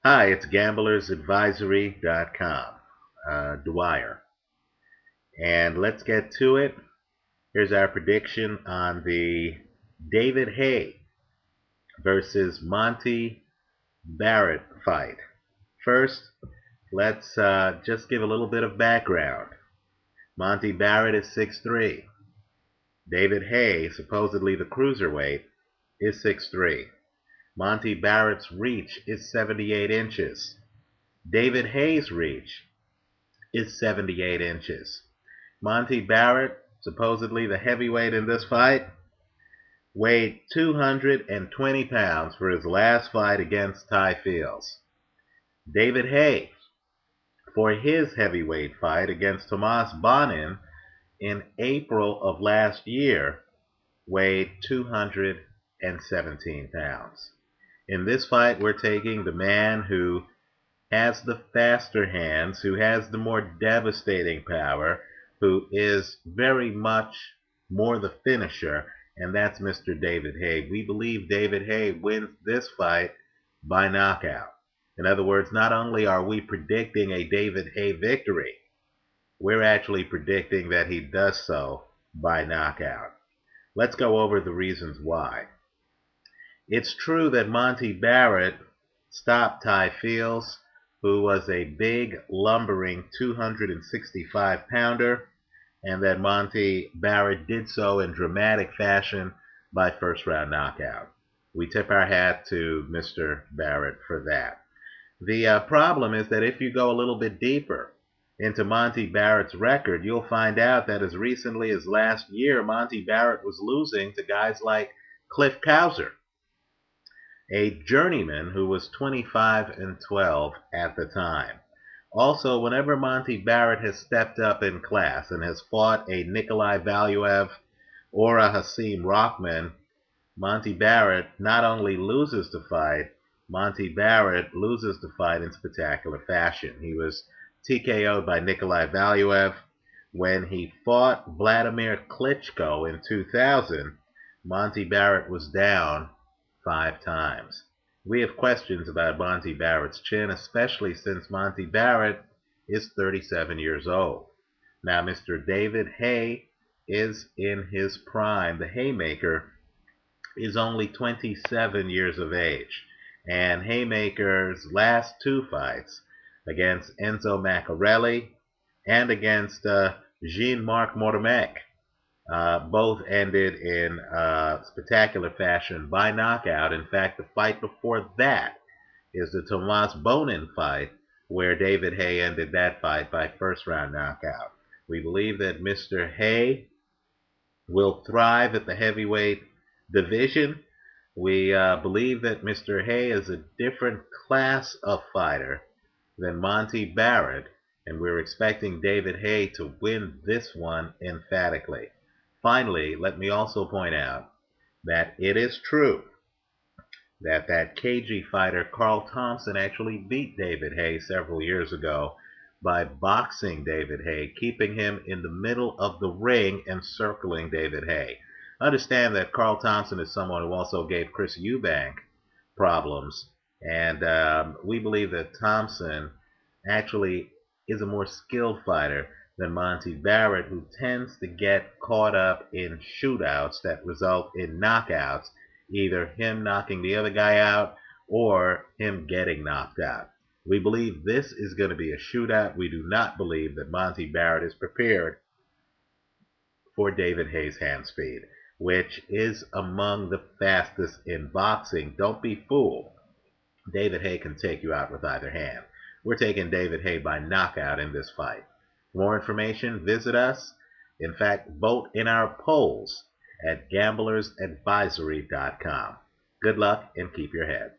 Hi, it's gamblersadvisory.com, Dwyer. And let's get to it. Here's our prediction on the David Haye versus Monte Barrett fight. First, let's just give a little bit of background. Monte Barrett is 6'3". David Haye, supposedly the cruiserweight, is 6'3". Monte Barrett's reach is 78 inches. David Haye's reach is 78 inches. Monte Barrett, supposedly the heavyweight in this fight, weighed 220 pounds for his last fight against Ty Fields. David Haye, for his heavyweight fight against Tomas Bonin in April of last year, weighed 217 pounds. In this fight, we're taking the man who has the faster hands, who has the more devastating power, who is very much more the finisher, and that's Mr. David Haye. We believe David Haye wins this fight by knockout. In other words, not only are we predicting a David Haye victory, we're actually predicting that he does so by knockout. Let's go over the reasons why. It's true that Monte Barrett stopped Ty Fields, who was a big, lumbering 265-pounder, and that Monte Barrett did so in dramatic fashion by first-round knockout. We tip our hat to Mr. Barrett for that. The problem is that if you go a little bit deeper into Monte Barrett's record, you'll find out that as recently as last year, Monte Barrett was losing to guys like Cliff Kowser, a journeyman who was 25-12 at the time. Also, whenever Monte Barrett has stepped up in class and has fought a Nikolai Valuev or a Hasim Rahman, Monte Barrett not only loses the fight, Monte Barrett loses the fight in spectacular fashion. He was TKO'd by Nikolai Valuev. When he fought Vladimir Klitschko in 2000, Monte Barrett was down 5 times. We have questions about Monte Barrett's chin, especially since Monte Barrett is 37 years old. Now, Mr. David Haye is in his prime. The Haymaker is only 27 years of age. And Haymaker's last 2 fights against Enzo Maccarelli and against Jean-Marc Mortemec both ended in spectacular fashion by knockout. In fact, the fight before that is the Tomas Bonin fight, where David Haye ended that fight by first-round knockout. We believe that Mr. Haye will thrive at the heavyweight division. We believe that Mr. Haye is a different class of fighter than Monte Barrett, and we're expecting David Haye to win this one emphatically. Finally, let me also point out that it is true that cagey fighter Carl Thompson actually beat David Haye several years ago by boxing David Haye, keeping him in the middle of the ring and circling David Haye. Understand that Carl Thompson is someone who also gave Chris Eubank problems, and we believe that Thompson actually is a more skilled fighter than Monte Barrett, who tends to get caught up in shootouts that result in knockouts, either him knocking the other guy out or him getting knocked out. We believe this is going to be a shootout. We do not believe that Monte Barrett is prepared for David Haye's hand speed, which is among the fastest in boxing. Don't be fooled. David Haye can take you out with either hand. We're taking David Haye by knockout in this fight. For more information, visit us. In fact, vote in our polls at gamblersadvisory.com. Good luck and keep your head.